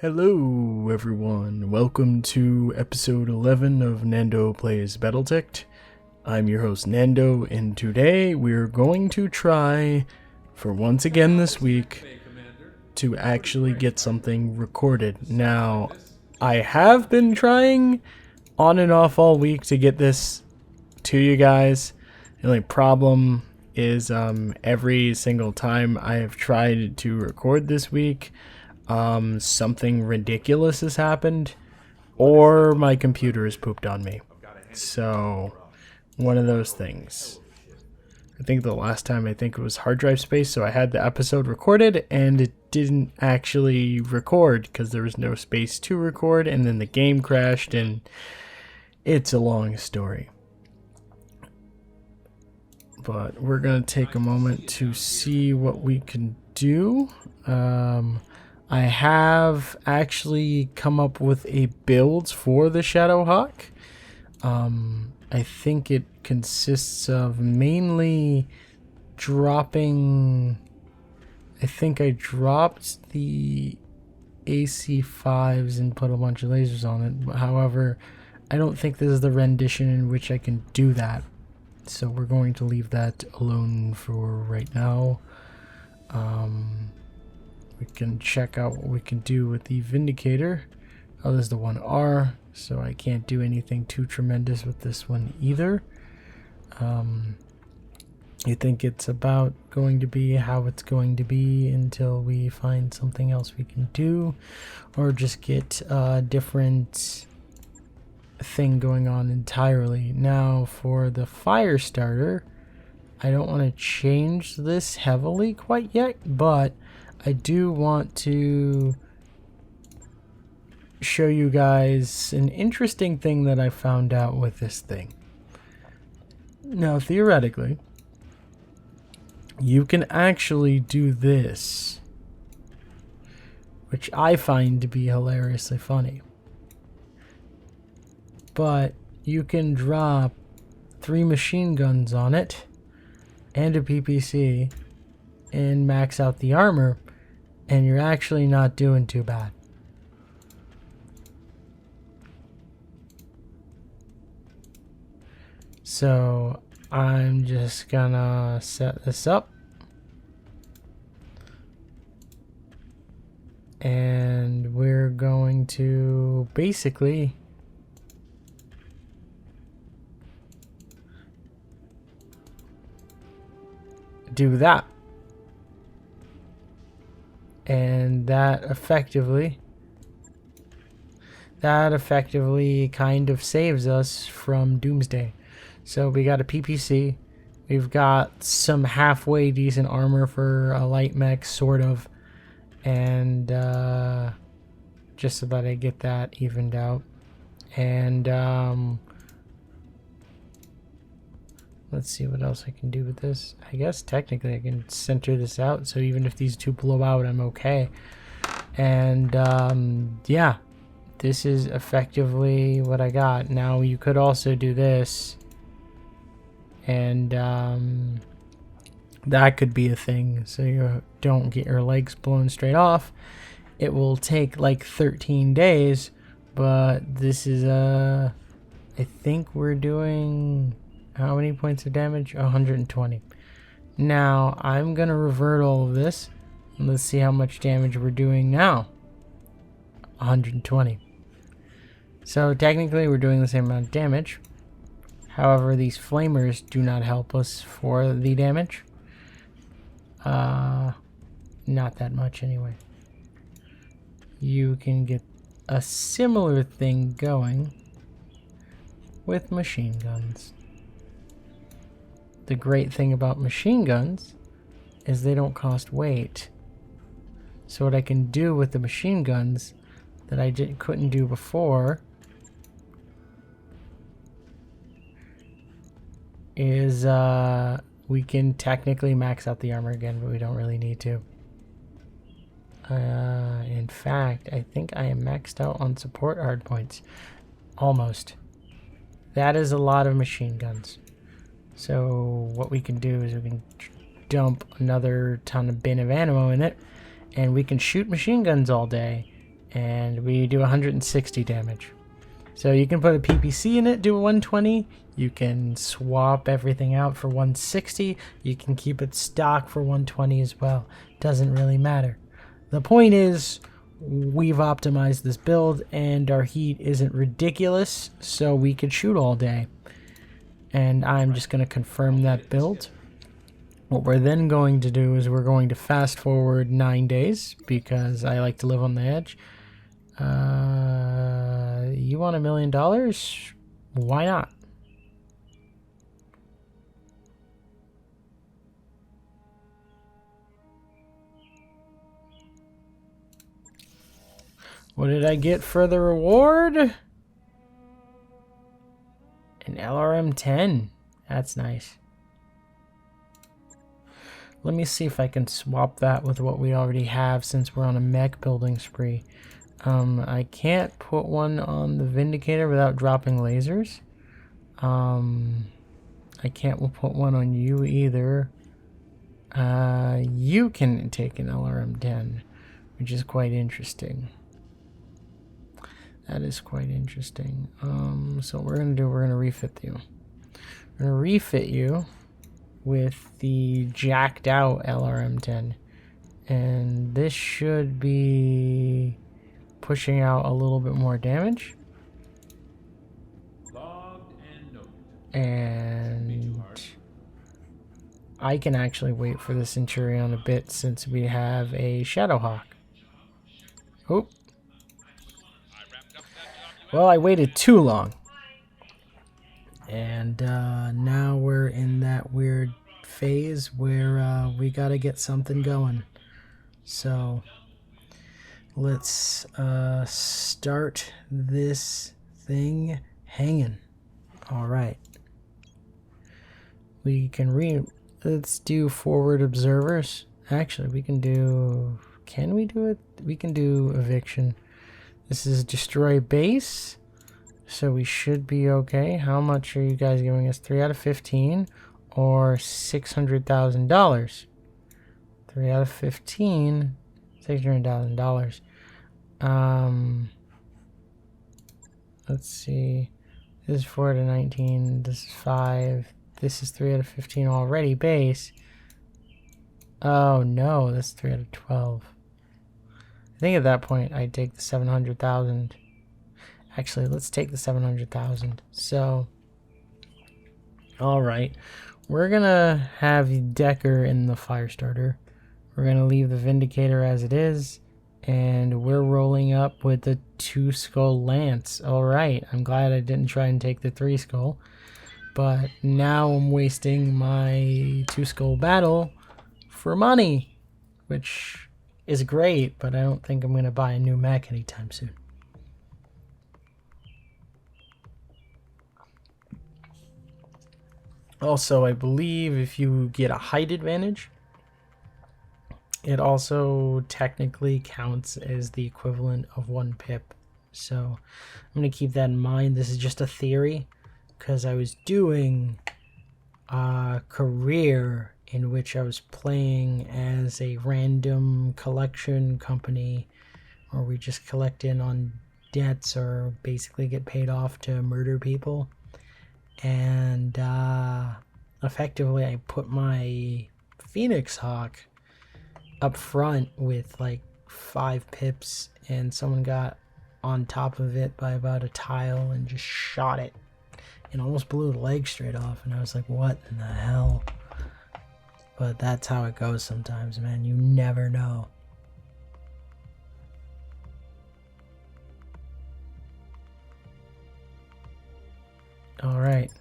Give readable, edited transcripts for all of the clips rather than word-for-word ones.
Hello everyone, welcome to episode 11 of Nando Plays Battletech. I'm your host Nando, and today we're going to try, for once again this week, to actually get something recorded. Now, I have been trying on and off all week to get this to you guys. The only problem is every single time I have tried to record this week, something ridiculous has happened, or my computer has pooped on me. So, one of those things. I think the last time, it was hard drive space, so I had the episode recorded, and it didn't actually record, because there was no space to record, and then the game crashed, and it's a long story. But we're going to take a moment to see what we can do. I have actually come up with a build for the Shadowhawk. I think it consists of mainly dropping... I think I dropped the AC5s and put a bunch of lasers on it. However, I don't think this is the rendition in which I can do that. So we're going to leave that alone for right now. We can check out what we can do with the Vindicator. Oh, there's the 1R, so I can't do anything too tremendous with this one either. I think it's about going to be how it's going to be until we find something else we can do, or just get a different thing going on entirely. Now, for the fire starter, I don't want to change this heavily quite yet, but I do want to show you guys an interesting thing that I found out with this thing. Now, theoretically, you can actually do this, which I find to be hilariously funny. But you can drop 3 machine guns on it and a PPC and max out the armor, and you're actually not doing too bad. So I'm just gonna set this up, and we're going to basically do that. And that effectively kind of saves us from doomsday. So we got a PPC, we've got some halfway decent armor for a light mech, sort of, and just so that I get that evened out. And let's see what else I can do with this. I guess technically I can center this out, so even if these two blow out, I'm okay. And yeah, this is effectively what I got. Now you could also do this, and that could be a thing, so you don't get your legs blown straight off. It will take like 13 days, but this is I think we're doing... how many points of damage? 120. Now, I'm going to revert all of this. And let's see how much damage we're doing now. 120. So, technically, we're doing the same amount of damage. However, these flamers do not help us for the damage. Not that much, anyway. You can get a similar thing going with machine guns. The great thing about machine guns is they don't cost weight. So what I can do with the machine guns that I couldn't do before is we can technically max out the armor again, but we don't really need to. In fact, I think I am maxed out on support hardpoints. Almost. That is a lot of machine guns. So what we can do is we can dump another ton of bin of ammo in it, and we can shoot machine guns all day and we do 160 damage. So you can put a PPC in it, do a 120. You can swap everything out for 160. You can keep it stock for 120 as well. Doesn't really matter. The point is, we've optimized this build and our heat isn't ridiculous, so we could shoot all day. And I'm just going to confirm that build. What we're then going to do is we're going to fast forward 9 days because I like to live on the edge. You want $1 million? Why not? What did I get for the reward? An LRM 10. That's nice. Let me see if I can swap that with what we already have since we're on a mech building spree. I can't put one on the Vindicator without dropping lasers. I can't put one on you either. You can take an LRM 10, which is quite interesting. That is quite interesting. So what we're going to do, we're going to refit you. We're going to refit you with the jacked out LRM 10. And this should be pushing out a little bit more damage. And I can actually wait for the Centurion a bit since we have a Shadowhawk. Oh. Well, I waited too long. And now we're in that weird phase where we gotta get something going. So let's start this thing hanging. All right. We can let's do forward observers. Actually, we can do, can we do it? We can do eviction. This is destroy base. So we should be okay. How much are you guys giving us? 3 out of 15 or $600,000? 3 out of 15, $600,000. Let's see. This is 4 out of 19. This is 5. This is 3 out of 15 already base. Oh no, that's 3 out of 12. I think at that point I'd take the 700,000. Actually, let's take the 700,000. So, all right, we're gonna have Decker in the Firestarter. We're gonna leave the Vindicator as it is, and we're rolling up with the 2-skull Lance. All right, I'm glad I didn't try and take the 3-skull, but now I'm wasting my 2-skull battle for money, which is great, but I don't think I'm gonna buy a new mech anytime soon. Also, I believe if you get a height advantage, it also technically counts as the equivalent of 1 pip. So I'm going to keep that in mind. This is just a theory because I was doing a career in which I was playing as a random collection company where we just collect in on debts or basically get paid off to murder people. And effectively I put my Phoenix Hawk up front with like 5 pips, and someone got on top of it by about a tile and just shot it and almost blew the leg straight off, and I was like, what in the hell? But that's how it goes sometimes, man. You never know. Alright.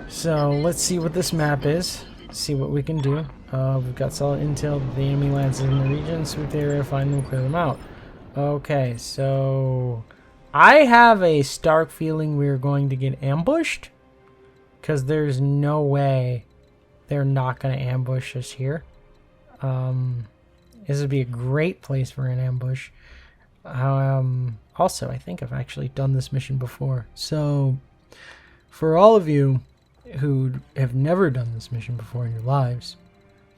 So, let's see what this map is. See what we can do. We've got solid intel that the enemy lands in the region. Swoop the area, find them, clear them out. Okay, so I have a stark feeling we're going to get ambushed, because there's no way they're not going to ambush us here. This would be a great place for an ambush. Also, I think I've actually done this mission before. So, for all of you who have never done this mission before in your lives,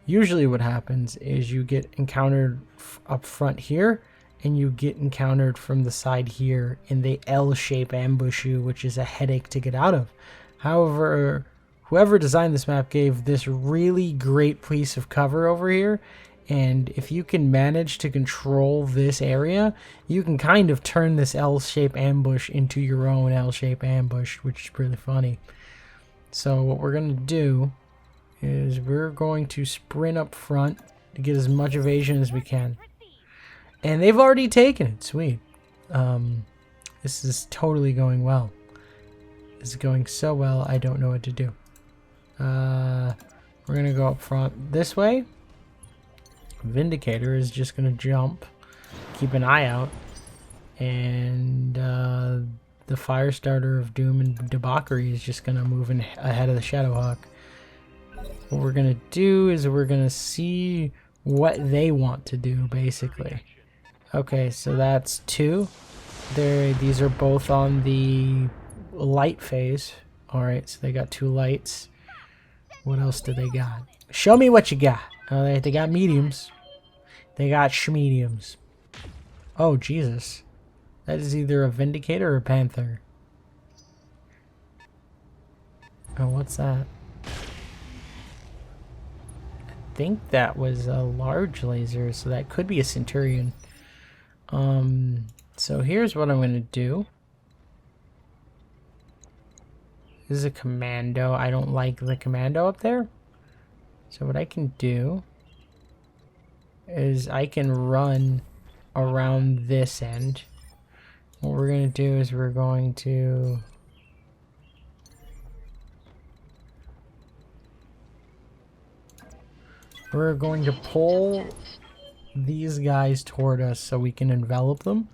usually what happens is you get encountered up front here, and you get encountered from the side here, and they L-shape ambush you, which is a headache to get out of. However, whoever designed this map gave this really great piece of cover over here, and if you can manage to control this area, you can kind of turn this L-shape ambush into your own L-shape ambush, which is really funny. So what we're going to do is we're going to sprint up front to get as much evasion as we can. And they've already taken it. Sweet. This is totally going well. This is going so well, I don't know what to do. We're going to go up front this way. Vindicator is just going to jump. Keep an eye out. And the Firestarter of Doom and Debauchery is just going to move in ahead of the Shadowhawk. What we're going to do is we're going to see what they want to do, basically. Okay, so that's 2. These are both on the light phase. Alright, so they got 2 lights. What else do they got? Show me what you got. Oh, they got mediums. They got schmediums. Oh, Jesus. That is either a Vindicator or a Panther. Oh, what's that? I think that was a large laser, so that could be a Centurion. So here's what I'm going to do. This is a Commando. I don't like the Commando up there. So what I can do is I can run around this end. What we're going to do is we're going to pull these guys toward us so we can envelop them.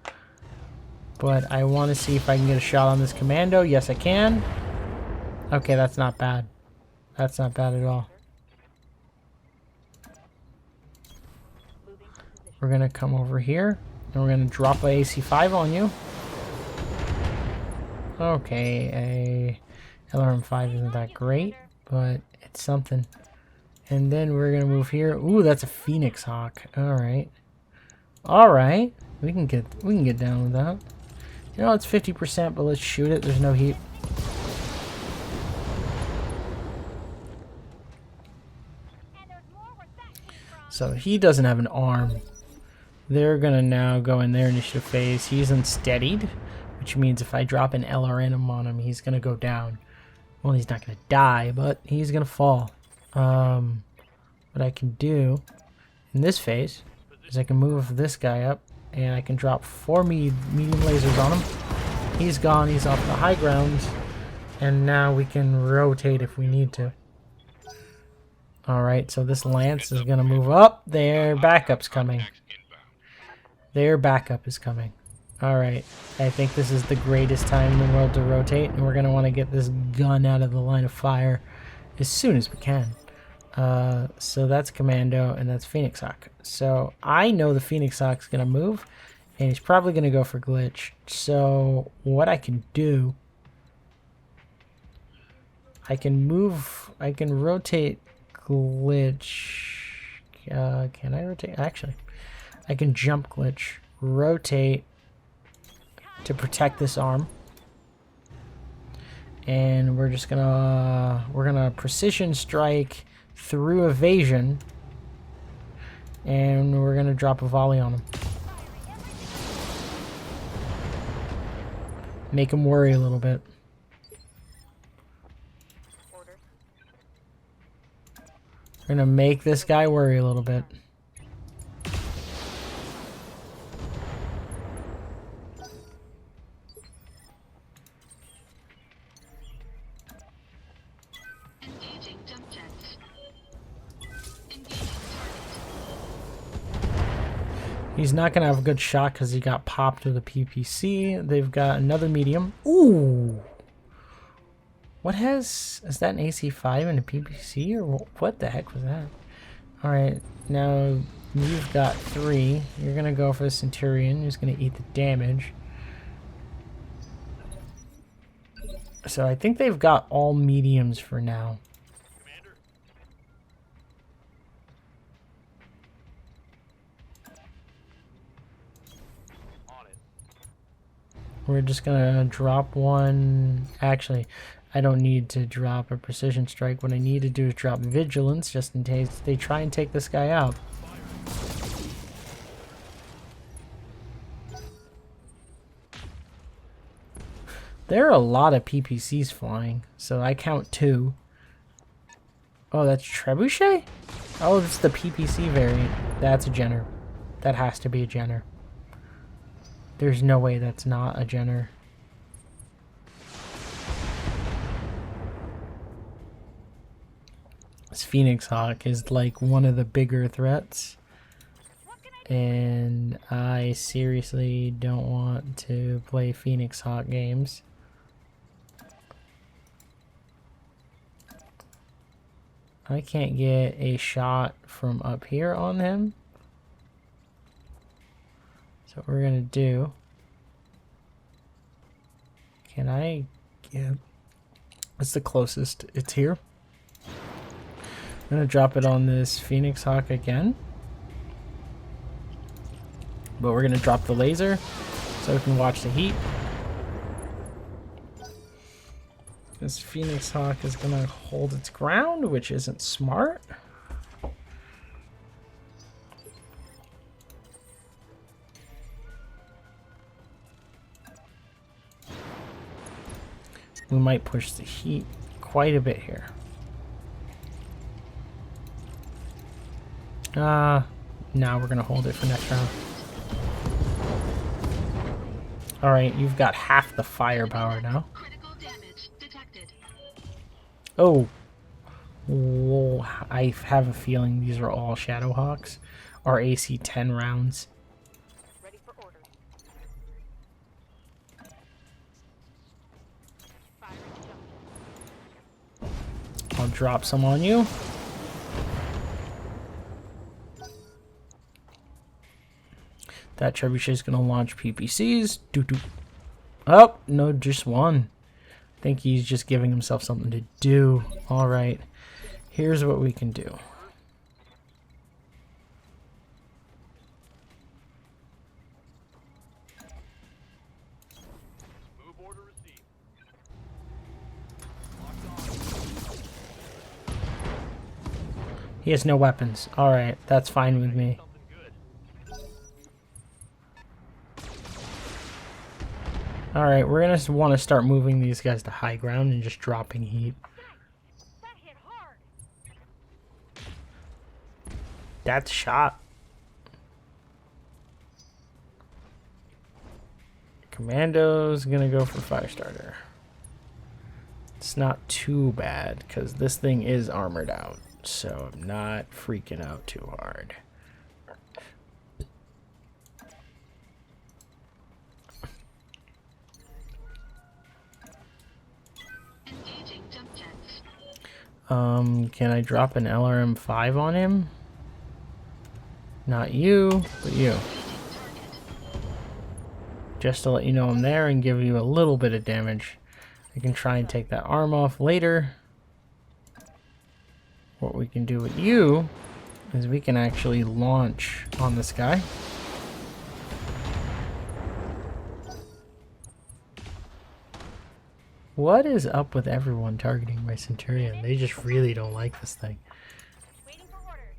But I want to see if I can get a shot on this Commando. Yes, I can. Okay, that's not bad. That's not bad at all. We're going to come over here, and we're going to drop a AC-5 on you. Okay, a LRM-5 isn't that great, but it's something. And then we're going to move here. Ooh, that's a Phoenix Hawk. Alright. Alright. We can get down with that. You know, it's 50%, but let's shoot it. There's no heat. So he doesn't have an arm. They're going to now go in their initiative phase. He's unsteadied, which means if I drop an LRM on him, he's going to go down. Well, he's not going to die, but he's going to fall. What I can do in this phase is I can move this guy up, and I can drop 4 medium lasers on him. He's gone. He's off the high ground. And now we can rotate if we need to. Alright, so this Lance is going to move up. Their backup's coming. Their backup is coming. Alright, I think this is the greatest time in the world to rotate, and we're going to want to get this gun out of the line of fire as soon as we can. So that's Commando, and that's Phoenix Hawk. So I know the Phoenix Hawk's going to move, and he's probably going to go for glitch. So what I can do, I can rotate glitch. Can I rotate? Actually, I can jump glitch, rotate to protect this arm, and we're gonna precision strike through evasion, and we're gonna drop a volley on him, make him worry a little bit. We're gonna make this guy worry a little bit. He's not going to have a good shot because he got popped with a PPC. They've got another medium. Ooh! Is that an AC-5 and a PPC? Or what the heck was that? Alright, now you've got 3. You're going to go for the Centurion, who's going to eat the damage. So I think they've got all mediums for now. We're just gonna drop one. Actually, I don't need to drop a precision strike. What I need to do is drop vigilance just in case they try and take this guy out. There are a lot of PPCs flying, so I count 2. Oh, that's Trebuchet? Oh, it's the PPC variant. That's a Jenner. That has to be a Jenner. There's no way that's not a Jenner. This Phoenix Hawk is like one of the bigger threats. And I seriously don't want to play Phoenix Hawk games. I can't get a shot from up here on him. So what we're gonna do. Can I get... It's the closest. It's here. I'm gonna drop it on this Phoenix Hawk again. But we're gonna drop the laser so we can watch the heat. This Phoenix Hawk is gonna hold its ground, which isn't smart. We might push the heat quite a bit here. Now we're gonna hold it for next round. Alright, you've got half the firepower now. Oh. Whoa, I have a feeling these are all Shadowhawks. Our AC 10 rounds. Ready for order. I'll drop some on you. That trebuchet is going to launch PPCs. Doo-doo. Oh, no, just one. I think he's just giving himself something to do. All right. Here's what we can do. Move order received. He has no weapons. All right, that's fine with me. All right, we're going to want to start moving these guys to high ground and just dropping heat. That hit hard. That's a shot. Commando's going to go for Firestarter. It's not too bad because this thing is armored out, so I'm not freaking out too hard. Can I drop an LRM-5 on him? Not you, but you. Just to let you know I'm there and give you a little bit of damage. I can try and take that arm off later. What we can do with you is we can actually launch on this guy. What is up with everyone targeting my Centurion? They just really don't like this thing. Waiting for orders.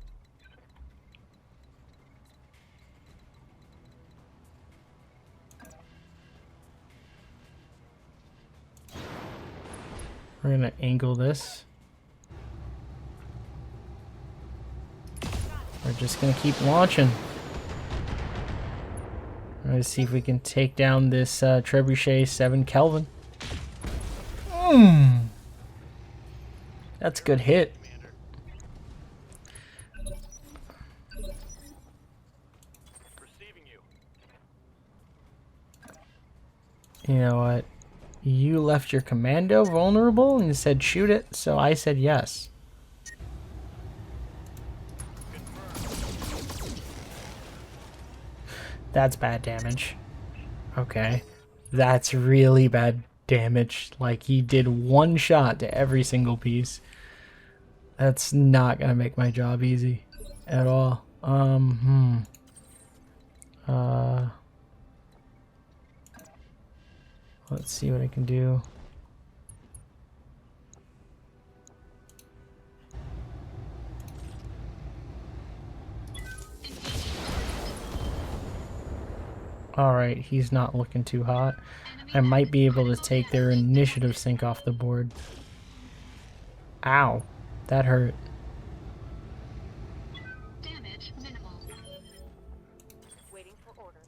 We're gonna angle this. We're just gonna keep launching. Let's see if we can take down this Trebuchet 7 Kelvin. That's a good hit. Receiving you. You know what? You left your commando vulnerable and said shoot it, so I said yes. That's bad damage. Okay. That's really bad damage. Like, he did one shot to every single piece. That's not gonna make my job easy at all. Let's see what I can do. Alright, he's not looking too hot. I might be able to take their initiative sync off the board. Ow. That hurt. Damage minimal. Waiting for orders.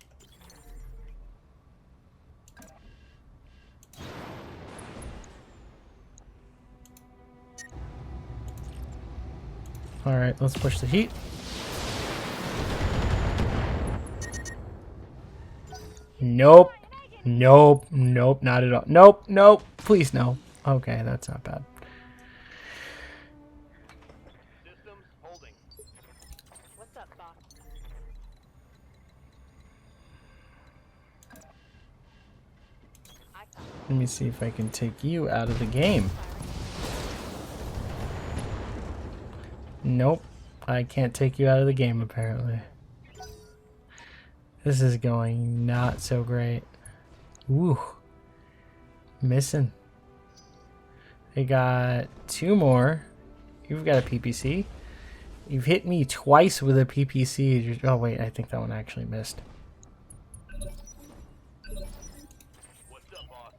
Alright, let's push the heat. Nope. Nope. Nope. Not at all. Nope. Nope. Please no. Okay, that's not bad. Systems holding. What's up, boss? I copy. Let me see if I can take you out of the game. Nope. I can't take you out of the game, apparently. This is going not so great. Ooh. Missing. They got 2 more. You've got a PPC. You've hit me twice with a PPC. Oh, wait. I think that one actually missed. What's up, boss?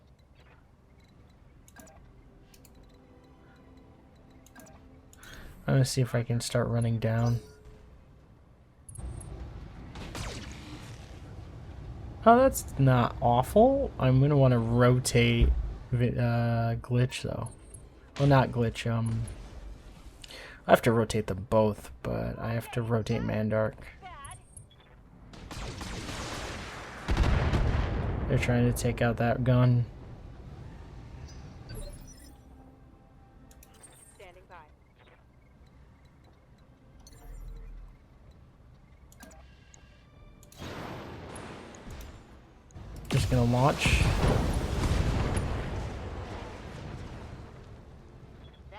I'm going to see if I can start running down. Oh, that's not awful. I'm going to want to rotate glitch, though. Well, not glitch. I have to rotate them both, but I have to rotate Mandark. Bad. They're trying to take out that gun. Standing by. Just going to launch.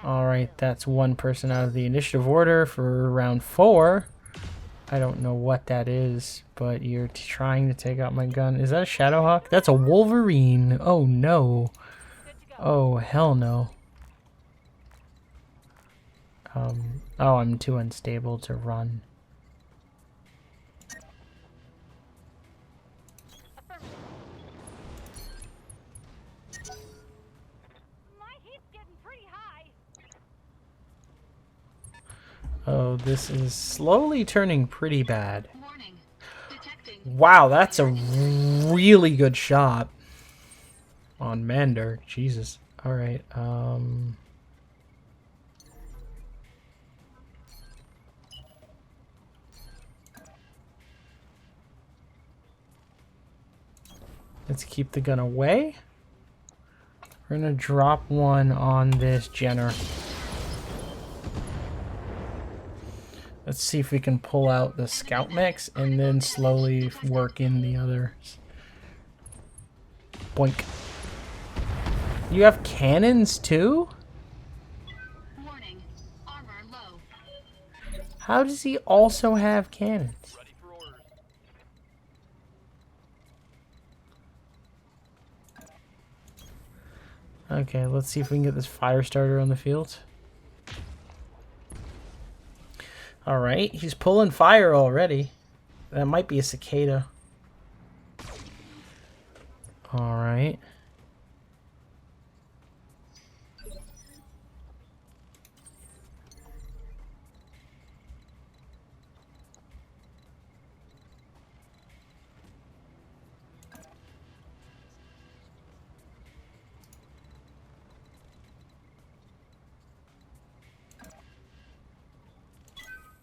Alright, that's 1 person out of the initiative order for round 4. I don't know what that is, but you're trying to take out my gun. Is that a Shadowhawk? That's a Wolverine. Oh no. Good to go. Oh hell no. Oh, I'm too unstable to run. Affirmative. My heat's getting pretty high. Oh, this is slowly turning pretty bad. Warning. Detecting. Wow, that's a really good shot on Mandark. Jesus. Alright, let's keep the gun away. We're gonna drop 1 on this Jenner. Let's see if we can pull out the scout mechs and then slowly work in the others. Boink. You have cannons too? Warning. Armor low. How does he also have cannons? Ready for orders. Okay, let's see if we can get this fire starter on the field. Alright, he's pulling fire already. That might be a cicada. Alright.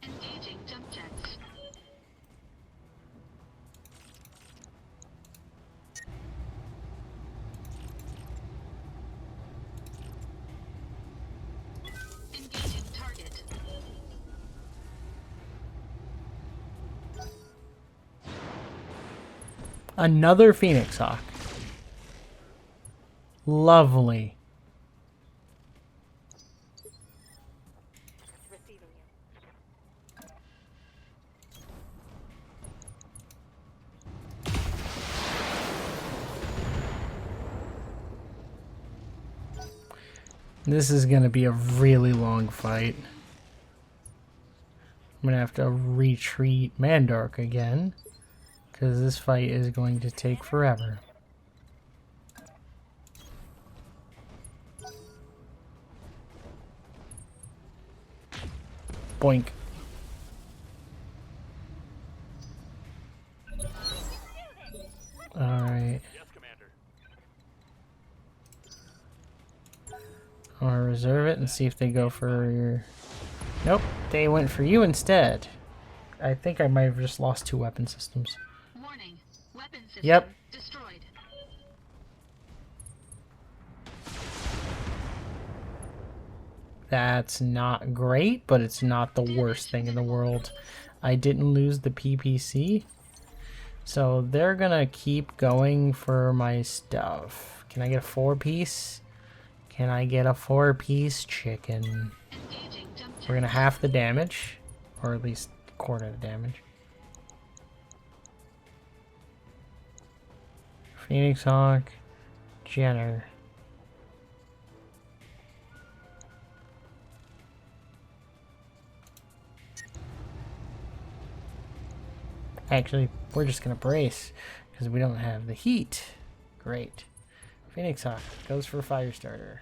Engaging jump jets. Engaging target. Another Phoenix Hawk. Lovely. Receiving you. This is gonna be a really long fight. I'm gonna have to retreat Mandark again, because this fight is going to take forever. Boink. Alright. Yes, Commander. I'm gonna reserve it and see if they go for your... Nope, they went for you instead. I think I might have just lost 2 weapon systems. Warning. Weapon system Yep. destroyed. That's not great, but it's not the worst thing in the world. I didn't lose the PPC, so they're gonna keep going for my stuff. Can I get a 4-piece? Can I get a 4-piece chicken? Engaging jump jets. We're gonna half the damage, or at least quarter the damage. Phoenix Hawk, Jenner. Actually, we're just gonna brace because we don't have the heat. Great. Phoenix Hawk goes for Firestarter.